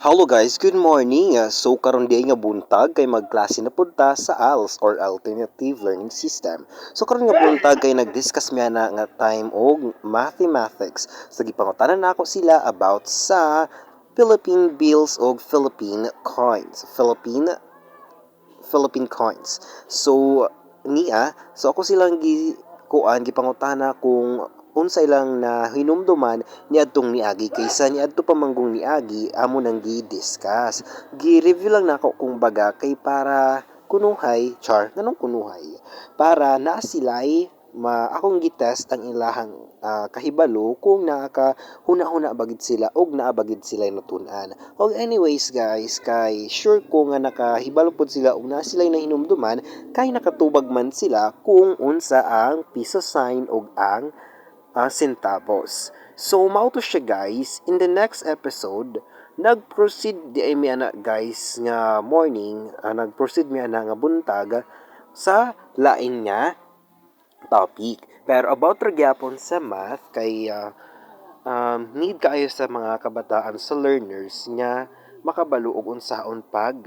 Hello guys, good morning. So karon di nga buntag kay magklase na punta sa ALS or Alternative Learning System. So karon nga buntag kay nagdiscuss mi na nga time og mathematics. So gipangutanan nako sila about sa Philippine bills o Philippine coins. So ako silang gipangutana kung unsay lang na hinumduman niadtong niagi kaysa niadto pa manggong niagi amo nang gi-discuss. Gi-review lang nako kung baga kay para kunuhay, nganong kunuhay? Para na sila'y akong gitest ang ilahang kahibalo kung huna-huna bagid sila og naabagid sila natun-an. Og anyways guys, kay sure ko nga nakahibalo pod sila og na sila nahinumduman kay nakatubag man sila kung unsa ang piso sign og ang centavos. So mao to siya guys, in the next episode nag-proceed di ay mi ana guys nga morning, nag-proceed mi ana nga buntag sa lain nga topic. Pero about ra gyapon sa math kay need kaayo sa mga kabataan sa learners nga makabalo og unsaon pag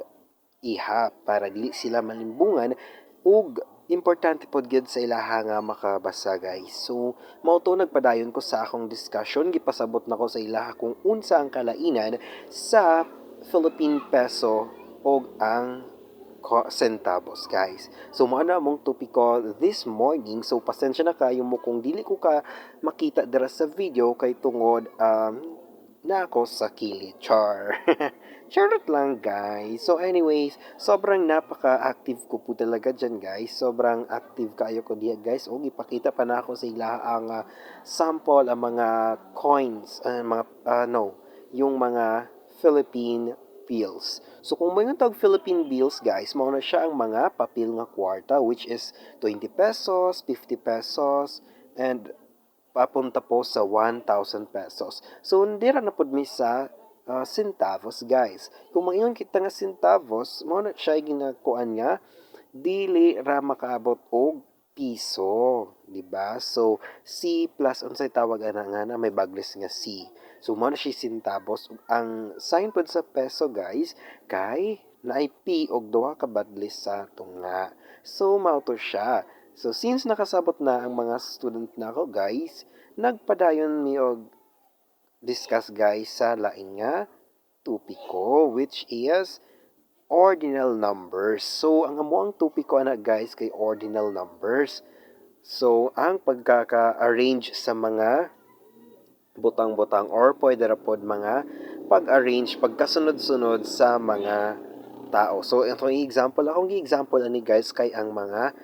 iha para dili sila malimbungan ug importante pod gyud sa ilaha nga makabasa guys. So mao to nagpadayon ko sa akong discussion, gipasabot nako sa ilaha kung unsa ang kalainan sa Philippine peso og ang centavos guys. So mao na among topiko this morning. So pasensya na kayo mo kung dili ko ka makita dira sa video kay tungod na ako sa kilit. Char. Charot lang guys. So anyways, sobrang napaka-active ko po talaga dyan guys. Sobrang active kayo ko diya guys. O ipakita pa na ako sa ila ang sample, ang mga coins, yung mga Philippine bills. So kung may tawag Philippine bills guys, mao na siya ang mga papel nga kwarta which is 20 pesos, 50 pesos, and papunta po sa 1,000 pesos. So ndira na pod mi sa centavos guys. Kung maingon kita nga centavos, mao na siya ginakuan nga dili ra makaabot og piso, di ba? So C plus unsay tawag ana nga na may baglis nga C. So mao na siya centavos. Ang sign pod sa peso guys kay naay P og duha ka badlis sa tunga. So mao to siya. So since nakasabot na ang mga student nako guys, nagpadayon mi og discuss guys sa lain nga topiko which is ordinal numbers. So ang amuang topiko ana guys kay ordinal numbers. So ang pagkaka-arrange sa mga butang-butang or pwede ra pod mga pag-arrange pagkasunod-sunod sa mga tao. So itong example akong gi-example ani guys kay ang mga